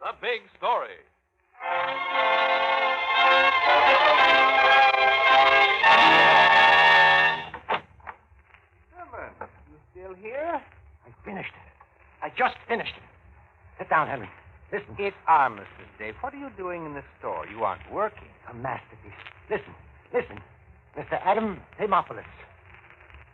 The Big Story. Herman, you still here? I finished it. I just finished it. Sit down, Henry. Listen. It's Armistice Day. What are you doing in the store? You aren't working. A masterpiece. Listen. Mr. Adam Thermopolis,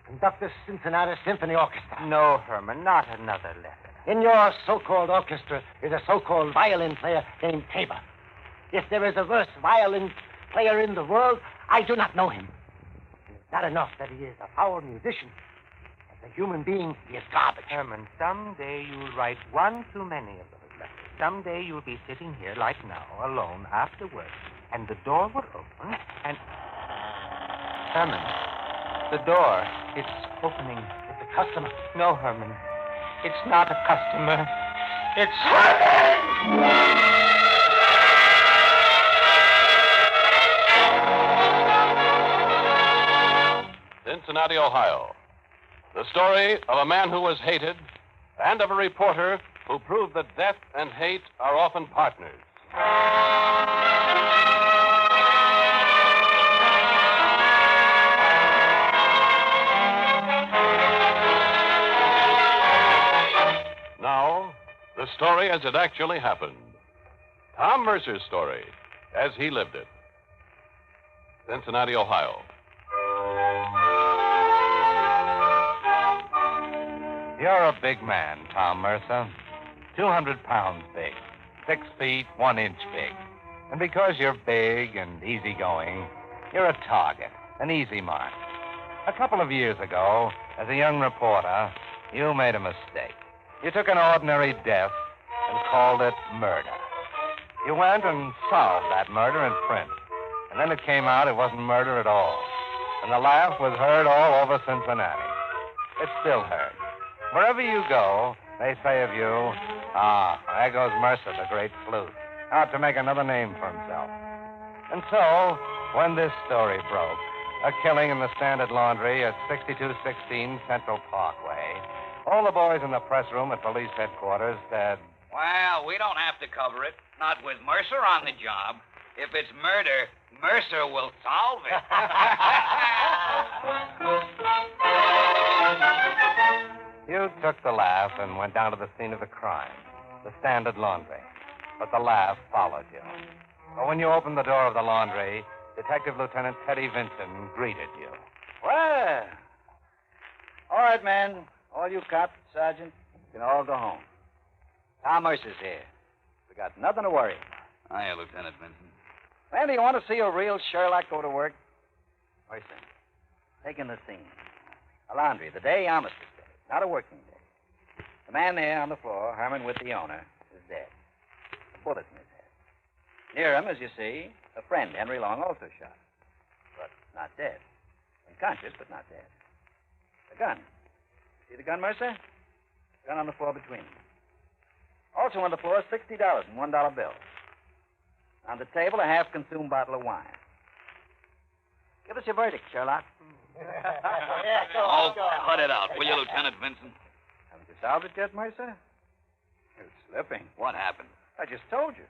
conductor, Cincinnati Symphony Orchestra. No, Herman, not another letter. In your so-called orchestra is a so-called violin player named Tabor. If there is a worse violin player in the world, I do not know him. It's not enough that he is a foul musician. As a human being, he is garbage. Herman, someday you'll write one too many of those letters. Someday you'll be sitting here like now, alone, after work, and the door will open, and... Herman, the door, it's opening. It's a customer. No, Herman, it's not a customer. It's Herman! Cincinnati, Ohio. The story of a man who was hated and of a reporter who proved that death and hate are often partners. Now, the story as it actually happened. Tom Mercer's story as he lived it. Cincinnati, Ohio. You're a big man, Tom Mercer. 200 pounds big. 6 feet, 1 inch big. And because you're big and easygoing, you're a target, an easy mark. A couple of years ago, as a young reporter, you made a mistake. You took an ordinary death and called it murder. You went and solved that murder in print. And then it came out it wasn't murder at all. And the laugh was heard all over Cincinnati. It's still heard. Wherever you go, they say of you, there goes Mercer, the great sleuth, out to make another name for himself. And so, when this story broke, a killing in the Standard Laundry at 6216 Central Parkway, all the boys in the press room at police headquarters said, well, we don't have to cover it. Not with Mercer on the job. If it's murder, Mercer will solve it. You took the laugh and went down to the scene of the crime, the Standard Laundry. But the laugh followed you. But when you opened the door of the laundry, Detective Lieutenant Teddy Vinson greeted you. Well, all right, men. All you cops, Sergeant, you can all go home. Tom Mercer's here. We got nothing to worry about. Hiya, Lieutenant Vincent. Randy, you want to see a real Sherlock go to work? Mercer, taking the scene. A laundry, the day Armistice Day, not a working day. The man there on the floor, Herman with the owner, is dead. A bullet in his head. Near him, as you see, a friend, Henry Long, also shot. But not dead. Unconscious, but not dead. The gun. See the gun, Mercer? Gun on the floor between them. Also on the floor, $60 in $1 bills. On the table, a half-consumed bottle of wine. Give us your verdict, Sherlock. Cut it out, will you, Lieutenant Vincent? Haven't you solved it yet, Mercer? You're slipping. What happened? I just told you.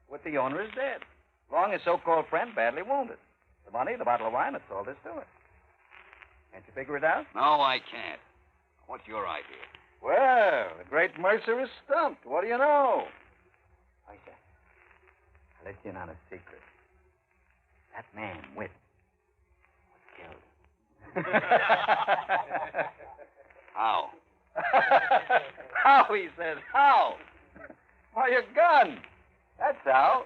What the owner is dead. Long, his so-called friend, badly wounded. The money, the bottle of wine, that's all there's to it. Can't you figure it out? No, I can't. What's your idea? Well, the great Mercer is stumped. What do you know? Mercer, I'll let you in on a secret. That man, Witt, was killed. How? How, he says. How? Why, your gun. That's how.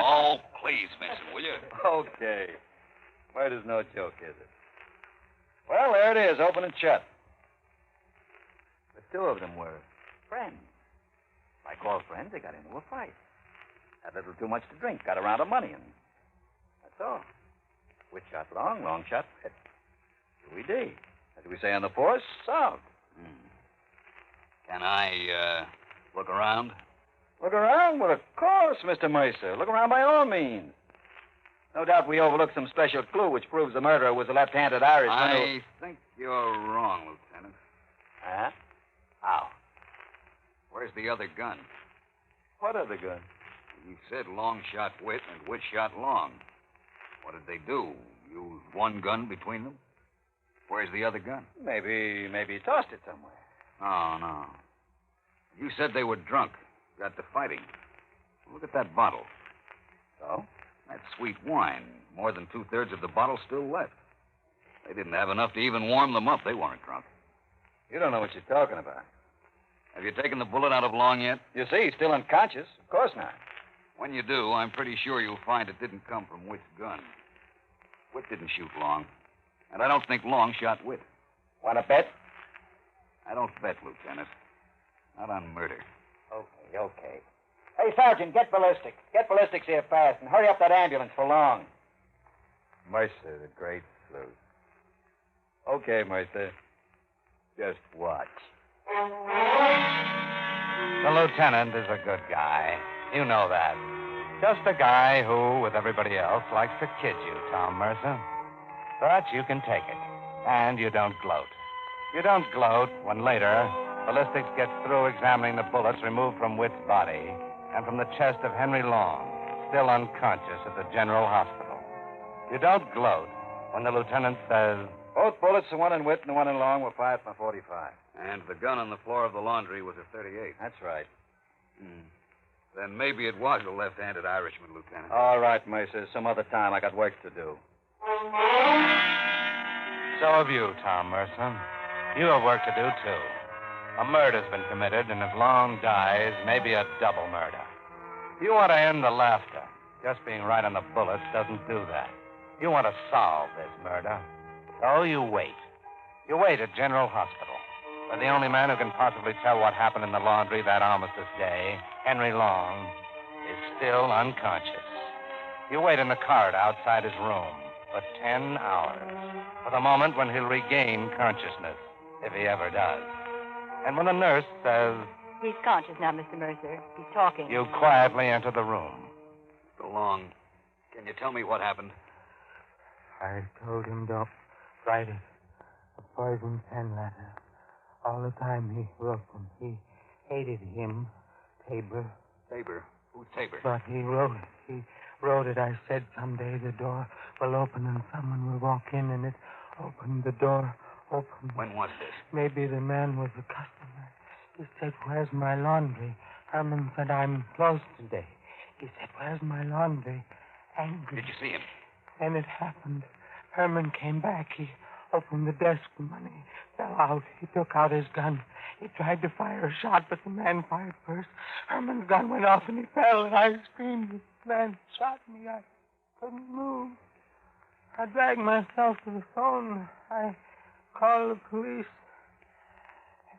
Oh, please, Vincent, will you? Okay. Murder's no joke, is it? Well, there it is, open and shut. The two of them were friends. Like all friends, they got into a fight. Had a little too much to drink, got around to money, and that's all. Which shot Long, Long shot Pitt. QED. As we say on the force, solved. Can I, look around? Look around? Well, of course, Mr. Mercer. Look around by all means. No doubt we overlooked some special clue which proves the murderer was a left-handed Irishman. I think you're wrong, Lieutenant. Huh? How? Where's the other gun? What other gun? You said Long shot Witt and Witt shot Long. What did they do? Use one gun between them? Where's the other gun? Maybe he tossed it somewhere. Oh, no. You said they were drunk. Got to fighting. Look at that bottle. So? That sweet wine. More than 2/3 of the bottle still left. They didn't have enough to even warm them up. They weren't drunk. You don't know what you're talking about. Have you taken the bullet out of Long yet? You see, he's still unconscious. Of course not. When you do, I'm pretty sure you'll find it didn't come from Witt's gun. Witt didn't shoot Long. And I don't think Long shot Witt. Want to bet? I don't bet, Lieutenant. Not on murder. Okay. Hey, Sergeant, get ballistics. Get ballistics here fast, and hurry up that ambulance for Long. Mercer, the great sleuth. Okay, Mercer. Just watch. The lieutenant is a good guy. You know that. Just a guy who, with everybody else, likes to kid you, Tom Mercer. But you can take it. And you don't gloat. You don't gloat when later ballistics gets through examining the bullets removed from Witt's body and from the chest of Henry Long, still unconscious at the General Hospital. You don't gloat when the lieutenant says, Both bullets, the one in Witt and the one in Long, were fired from a 45. And the gun on the floor of the laundry was a 38. That's right. Then maybe it was a left-handed Irishman, Lieutenant. All right, Mercer. Some other time. I got work to do. so have you, Tom Mercer. You have work to do, too. A murder's been committed, and if Long dies, maybe a double murder. You want to end the laughter. Just being right on the bullets doesn't do that. You want to solve this murder. So you wait. You wait at General Hospital, where the only man who can possibly tell what happened in the laundry that armistice day, Henry Long, is still unconscious. You wait in the corridor outside his room for 10 hours, for the moment when he'll regain consciousness, if he ever does. And when the nurse says, He's conscious now, Mr. Mercer. He's talking. you quietly enter the room. So Long, can you tell me what happened? I told him don't write it. A poison pen letter. All the time he wrote them. He hated him, Tabor. Tabor? Who's Tabor? But he wrote it. He wrote it. I said someday the door will open and someone will walk in, and it opened. The door opened. When was this? Maybe the man was a customer. He said, where's my laundry? Herman said, I'm closed today. He said, where's my laundry? Angry. Did you see him? And it happened. Herman came back. He opened the desk. The money fell out. He took out his gun. He tried to fire a shot, but the man fired first. Herman's gun went off and he fell, and I screamed. The man shot me. I couldn't move. I dragged myself to the phone. I called the police.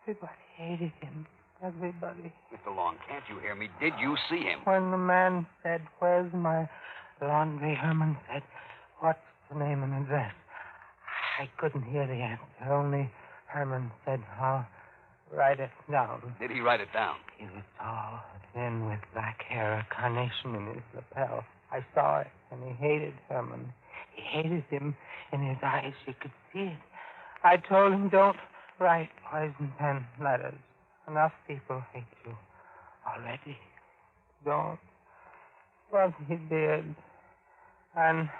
Everybody hated him. Everybody. Mr. Long, can't you hear me? Did you see him? When the man said, where's my laundry, Herman said, what's the name and address? I couldn't hear the answer. Only Herman said, I'll write it down. Did he write it down? He was tall, thin, with black hair, a carnation in his lapel. I saw it, and he hated Herman. He hated him. In his eyes, you could see it. I told him, don't write poison pen letters. Enough people hate you already. Don't. But he did. And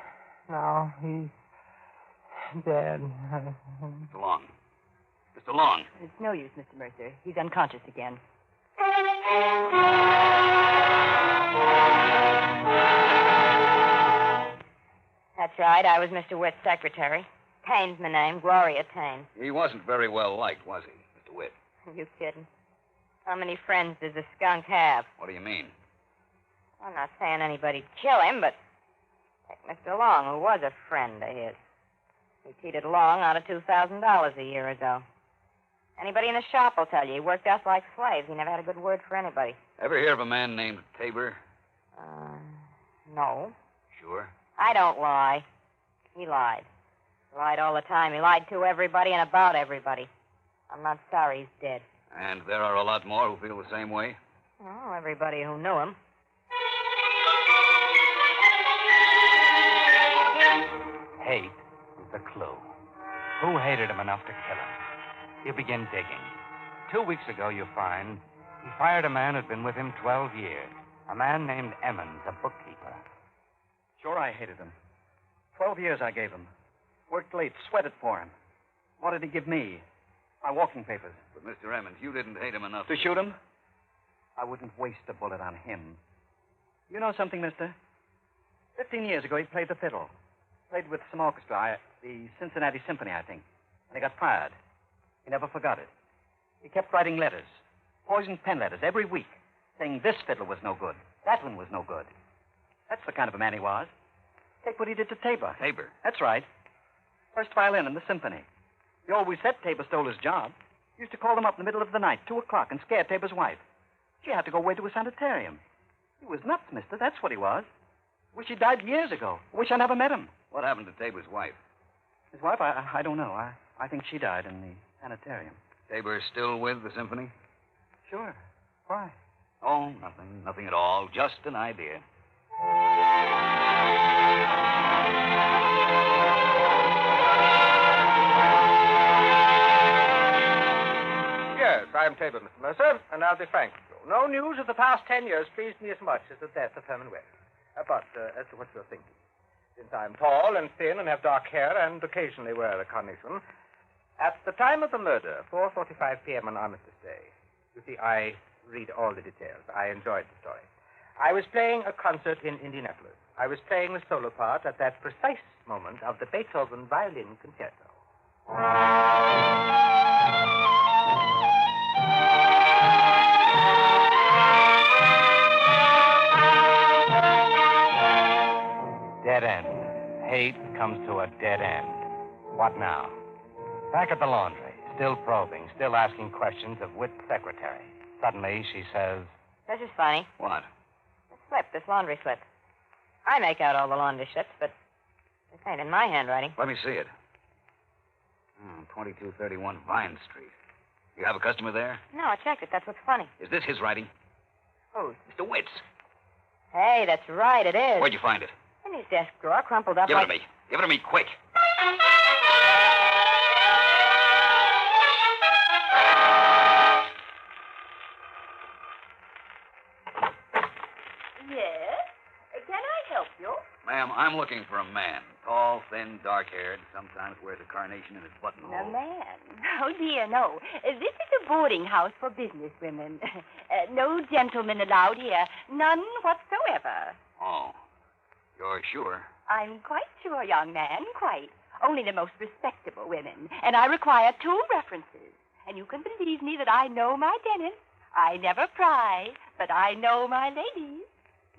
now he's dead. Mr. Long. Mr. Long. It's no use, Mr. Mercer. He's unconscious again. That's right. I was Mr. Witt's secretary. Taine's my name, Gloria Taine. He wasn't very well liked, was he, Mr. Witt? Are you kidding? How many friends does the skunk have? What do you mean? I'm not saying anybody'd kill him, but take Mr. Long, who was a friend of his. He cheated Long out of $2,000 a year ago. Anybody in the shop will tell you. He worked us like slaves. He never had a good word for anybody. Ever hear of a man named Tabor? No. Sure. I don't lie. He lied. He lied all the time. He lied to everybody and about everybody. I'm not sorry he's dead. And there are a lot more who feel the same way? Oh, everybody who knew him. Hate is the clue. Who hated him enough to kill him? You begin digging. 2 weeks ago, you find he fired a man who'd been with him 12 years. A man named Emmons, a bookkeeper. Sure, I hated him. 12 years I gave him. Worked late, sweated for him. What did he give me? My walking papers. But, Mr. Emmons, you didn't hate him enough To shoot him? I wouldn't waste a bullet on him. You know something, mister? 15 years ago, he played the fiddle. Played with some orchestra, the Cincinnati Symphony, I think. And he got fired. He never forgot it. He kept writing letters, poisoned pen letters, every week, saying this fiddle was no good, that one was no good. That's the kind of a man he was. Take what he did to Tabor. Tabor? That's right. First violin in the symphony. He always said Tabor stole his job. He used to call him up in the middle of the night, 2 o'clock, and scare Tabor's wife. She had to go away to a sanitarium. He was nuts, mister. That's what he was. Wish he died years ago. Wish I never met him. What happened to Tabor's wife? His wife, I don't know. I think she died in the sanitarium. Tabor still with the symphony? Sure. Why? Oh, nothing. Nothing at all. Just an idea. Yes, I'm Tabor, Mr. Mercer, and I'll be frank with you. No news of the past 10 years pleased me as much as the death of Herman West. But as to what you're thinking, since I'm tall and thin and have dark hair and occasionally wear a carnation, at the time of the murder, 4:45 p.m. on Armistice Day, you see, I read all the details. I enjoyed the story. I was playing a concert in Indianapolis. I was playing the solo part at that precise moment of the Beethoven violin concerto. Dead end. Hate comes to a dead end. What now? Back at the laundry, still probing, still asking questions of Witt's secretary. Suddenly, she says, This is funny. What? This laundry slip. I make out all the laundry slips, but this ain't in my handwriting. Let me see it. 2231 Vine Street. You have a customer there? No, I checked it. That's what's funny. Is this his writing? Whose? Mr. Witt's. Hey, that's right, it is. Where'd you find it? In his desk drawer, crumpled up Give it like... to me. Give it to me quick. Yes? Can I help you? Ma'am, I'm looking for a man. Tall, thin, dark-haired, sometimes wears a carnation in his buttonhole. A man? Oh, dear, no. This is a boarding house for business women. No gentlemen allowed here. None whatsoever. Oh. You're sure? I'm quite sure, young man, quite. Only the most respectable women. And I require 2 references. And you can believe me that I know my dentists. I never pry, but I know my ladies.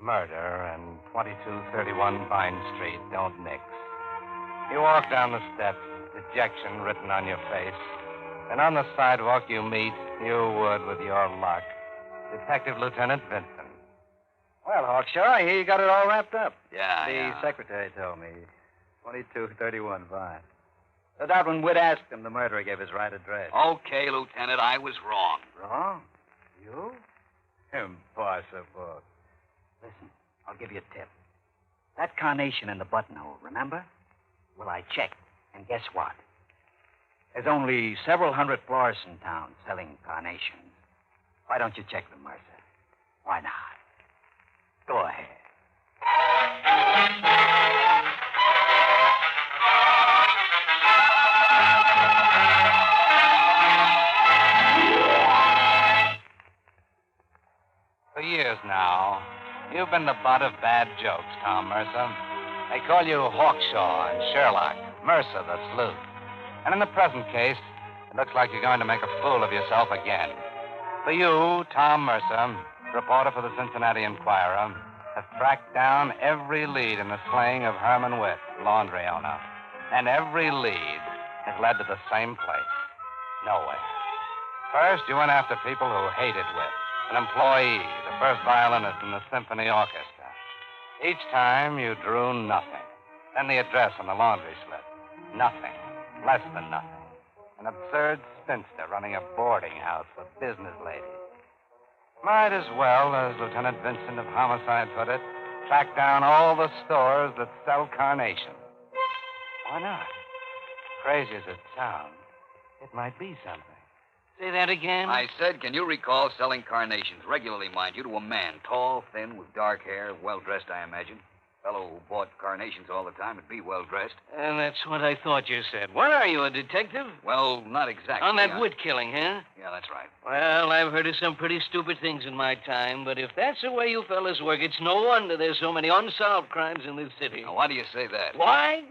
Murder and 2231 Vine Street don't mix. You walk down the steps, dejection written on your face. And on the sidewalk you meet, you would with your luck, Detective Lieutenant Vincent. Well, Hawkshaw, I hear you got it all wrapped up. Yeah, The secretary told me. 2231 Vine. No doubt when Witt asked him, the murderer gave his right address. Okay, Lieutenant, I was wrong. Wrong? You? Impossible. Listen, I'll give you a tip. That carnation in the buttonhole, remember? Well, I checked, and guess what? There's only several hundred florists in town selling carnations. Why don't you check them, Mercer? Why not? Go ahead. For years now, you've been the butt of bad jokes, Tom Mercer. They call you Hawkshaw and Sherlock, Mercer the sleuth. And in the present case, it looks like you're going to make a fool of yourself again. For you, Tom Mercer, reporter for the Cincinnati Enquirer, have tracked down every lead in the slaying of Herman Witt, laundry owner. And every lead has led to the same place, nowhere. First, you went after people who hated Witt, an employee, the first violinist in the symphony orchestra. Each time, you drew nothing. Then the address on the laundry slip. Nothing. Less than nothing. An absurd spinster running a boarding house for business ladies. Might as well, as Lieutenant Vincent of Homicide put it, track down all the stores that sell carnations. Why not? Crazy as it sounds, it might be something. Say that again? I said, can you recall selling carnations, regularly, mind you, to a man, tall, thin, with dark hair, well-dressed, I imagine? Fellow who bought carnations all the time would be well-dressed. And that's what I thought you said. What are you, a detective? Well, not exactly. On that wood killing, huh? Yeah, that's right. Well, I've heard of some pretty stupid things in my time, but if that's the way you fellas work, it's no wonder there's so many unsolved crimes in this city. Now, why do you say that? Why?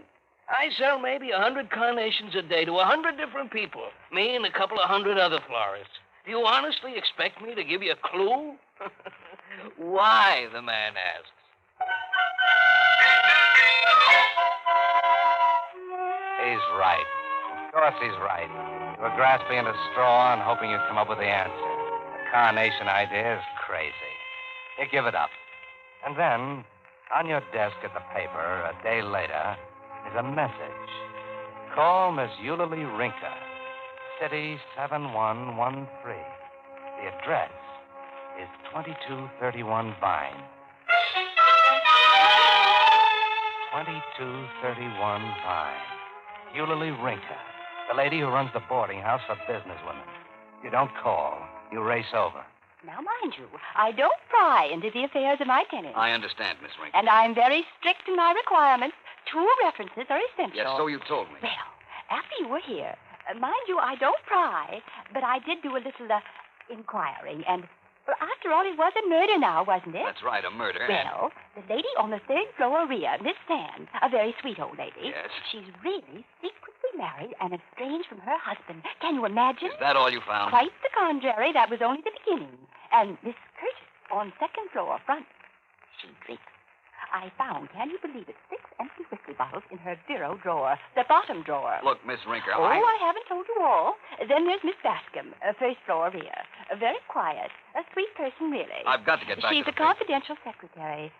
I sell maybe 100 carnations a day to 100 different people, me and a couple of hundred other florists. Do you honestly expect me to give you a clue? Why, the man asks. He's right. Of course he's right. You were grasping at a straw and hoping you'd come up with the answer. The carnation idea is crazy. You give it up. And then, on your desk at the paper, a day later, is a message. Call Miss Eulalie Rinka, City 7113. The address is 2231 Vine. 2231 Vine. Eulalie Rinka, the lady who runs the boarding house for businesswomen. You don't call. You race over. Now, mind you, I don't pry into the affairs of my tenants. I understand, Miss Rinka. And I'm very strict in my requirements. 2 references are essential. Yes, so you told me. Well, after you were here, mind you, I don't pry, but I did do a little inquiring, and, well, after all, it was a murder now, wasn't it? That's right, a murder. Well, the lady on the 3rd floor rear, Miss Sands, a very sweet old lady. Yes. She's really secretly married and estranged from her husband. Can you imagine? Is that all you found? Quite the contrary. That was only the beginning. And Miss Curtis on 2nd floor front. She drinks. I found, can you believe it, 6 empty whiskey bottles in her bureau drawer, the bottom drawer. Look, Miss Rinka, I haven't told you all. Then there's Miss Bascom, 1st floor rear. Very quiet. A sweet person, really. I've got to get back She's to the a confidential secretary.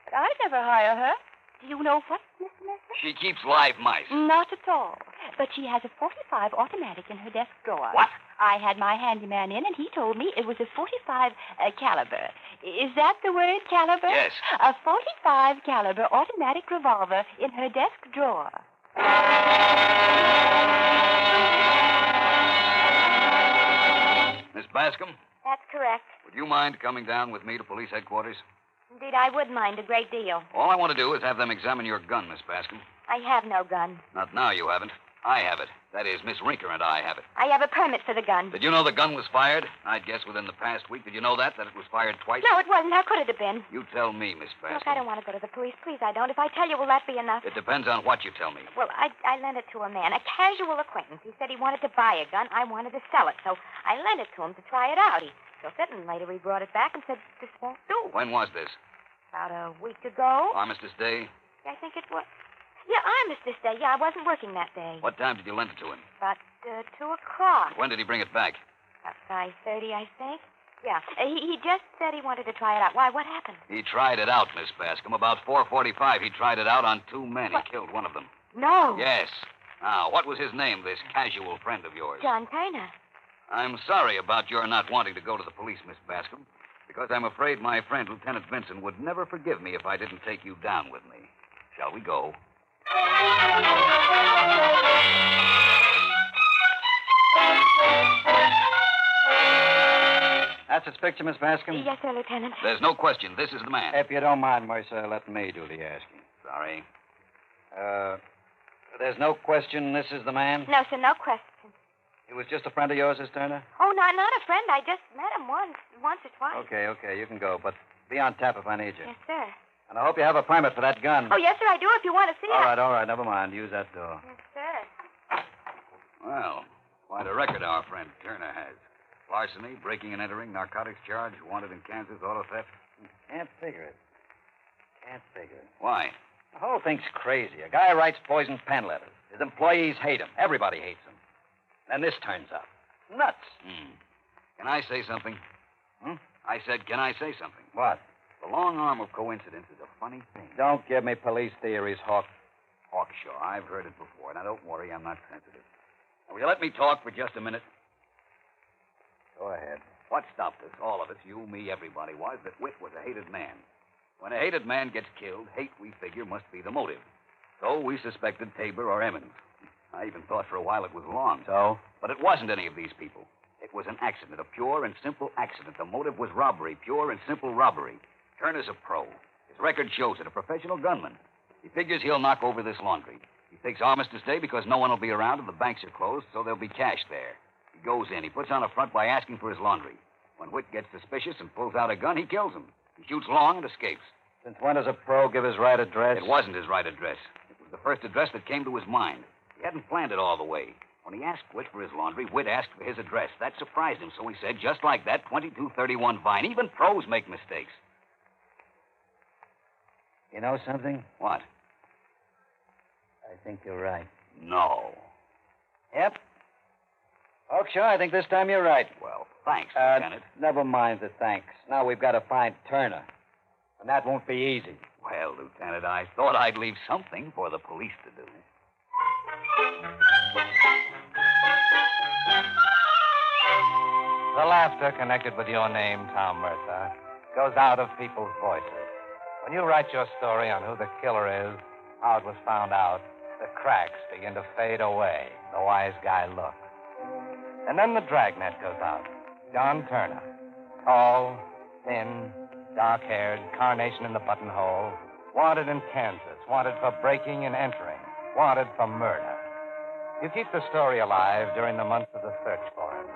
But I'd never hire her. Do you know what, Miss Mercer? She keeps live mice. Not at all. But she has a 45 automatic in her desk drawer. What? I had my handyman in, and he told me it was a 45 caliber. Is that the word, caliber? Yes. A 45 caliber automatic revolver in her desk drawer. Miss Bascom, That's correct. would you mind coming down with me to police headquarters? Indeed, I would mind a great deal. All I want to do is have them examine your gun, Miss Bascom. I have no gun. Not now, you haven't. I have it. That is, Miss Rinka and I have it. I have a permit for the gun. Did you know the gun was fired? I'd guess within the past week. Did you know that it was fired twice? No, it wasn't. How could it have been? You tell me, Miss Bascom. Look, I don't want to go to the police. Please, I don't. If I tell you, will that be enough? It depends on what you tell me. Well, I lent it to a man, a casual acquaintance. He said he wanted to buy a gun. I wanted to sell it. So I lent it to him to try it out. He took it, and later he brought it back and said, this won't do. When was this? About a week ago. Armistice Day? I think it was. Yeah, Armistice Day. Yeah, I wasn't working that day. What time did you lend it to him? About 2 o'clock. When did he bring it back? About 5:30, I think. Yeah. He just said he wanted to try it out. Why? What happened? He tried it out, Miss Bascom. About 4:45, he tried it out on 2 men. What? He killed one of them. No. Yes. Now, what was his name, this casual friend of yours? John Turner. I'm sorry about your not wanting to go to the police, Miss Bascom, because I'm afraid my friend, Lieutenant Vincent, would never forgive me if I didn't take you down with me. Shall we go? That's its picture, Miss Bascom? Yes, sir, Lieutenant. There's no question. This is the man. If you don't mind, Mercer, let me do the asking. Sorry. There's no question this is the man? No, sir, no question. He was just a friend of yours, Miss Turner? Oh, not a friend. I just met him once or twice. Okay, you can go, but be on tap if I need you. Yes, sir. And I hope you have a permit for that gun. Oh, yes, sir, I do if you want to see it. All right, never mind. Use that door. Yes, sir. Well, quite a record our friend Turner has. Larceny, breaking and entering, narcotics charge, wanted in Kansas, auto theft. Can't figure it. Why? The whole thing's crazy. A guy writes poisoned pen letters. His employees hate him. Everybody hates him. Then this turns up. Nuts. Can I say something? I said, can I say something? What? The long arm of coincidence is a funny thing. Don't give me police theories, Hawk. Hawkshaw, I've heard it before. Now, don't worry, I'm not sensitive. Now, will you let me talk for just a minute? Go ahead. What stopped us, all of us, you, me, everybody, was that Whit was a hated man. When a hated man gets killed, hate, we figure, must be the motive. So we suspected Tabor or Emmons. I even thought for a while it was Long. So? But it wasn't any of these people. It was an accident, a pure and simple accident. The motive was robbery, pure and simple robbery. Turner's a pro. His record shows it, a professional gunman. He figures he'll knock over this laundry. He takes Armistice Day because no one will be around and the banks are closed, so there'll be cash there. He goes in. He puts on a front by asking for his laundry. When Whit gets suspicious and pulls out a gun, he kills him. He shoots Long and escapes. Since when does a pro give his right address? It wasn't his right address. It was the first address that came to his mind. He hadn't planned it all the way. When he asked Whit for his laundry, Whit asked for his address. That surprised him, so he said, just like that, 2231 Vine. Even pros make mistakes. You know something? What? I think you're right. No. Yep. Sure, I think this time you're right. Well, thanks, Lieutenant. Never mind the thanks. Now we've got to find Turner. And that won't be easy. Well, Lieutenant, I thought I'd leave something for the police to do. The laughter connected with your name, Tom Mercer, goes out of people's voices. When you write your story on who the killer is, how it was found out, the cracks begin to fade away. The wise guy looks. And then the dragnet goes out. John Turner. Tall, thin, dark-haired, carnation in the buttonhole. Wanted in Kansas. Wanted for breaking and entering. Wanted for murder. You keep the story alive during the months of the search for him.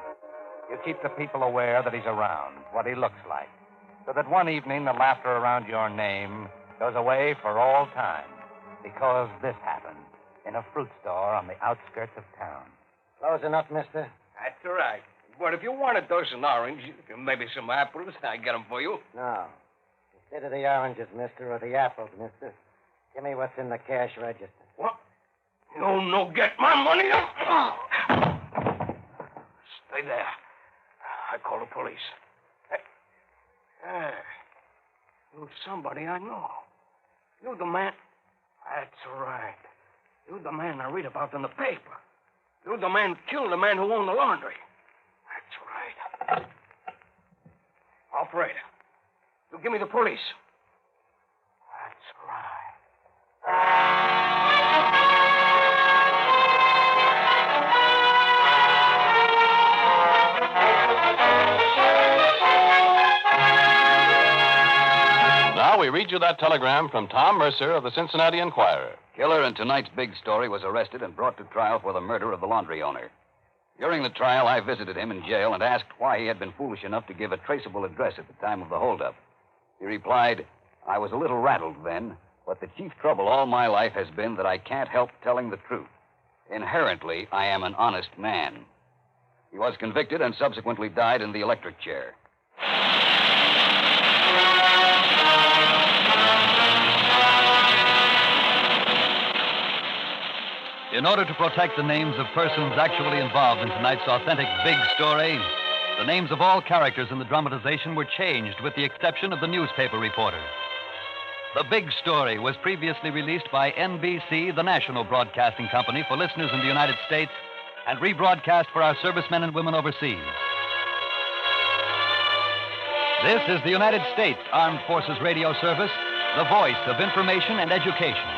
You keep the people aware that he's around, what he looks like, so that one evening the laughter around your name goes away for all time, because this happened in a fruit store on the outskirts of town. Closing up, mister? That's all right. But if you want a dozen oranges, maybe some apples, I get them for you. No. Instead of the oranges, mister, or the apples, mister, give me what's in the cash register. What? You no get my money? Stay there. I call the police. Hey, you're somebody I know. You're the man. That's right. You're the man I read about in the paper. You're the man who killed the man who owned the laundry. That's right. Operator, you give me the police. That's right. Now we read you that telegram from Tom Mercer of the Cincinnati Enquirer. Killer in tonight's big story was arrested and brought to trial for the murder of the laundry owner. During the trial, I visited him in jail and asked why he had been foolish enough to give a traceable address at the time of the holdup. He replied, I was a little rattled then, but the chief trouble all my life has been that I can't help telling the truth. Inherently, I am an honest man. He was convicted and subsequently died in the electric chair. In order to protect the names of persons actually involved in tonight's authentic big story, the names of all characters in the dramatization were changed with the exception of the newspaper reporter. The Big Story was previously released by NBC, the national broadcasting company for listeners in the United States, and rebroadcast for our servicemen and women overseas. This is the United States Armed Forces Radio Service, the voice of information and education.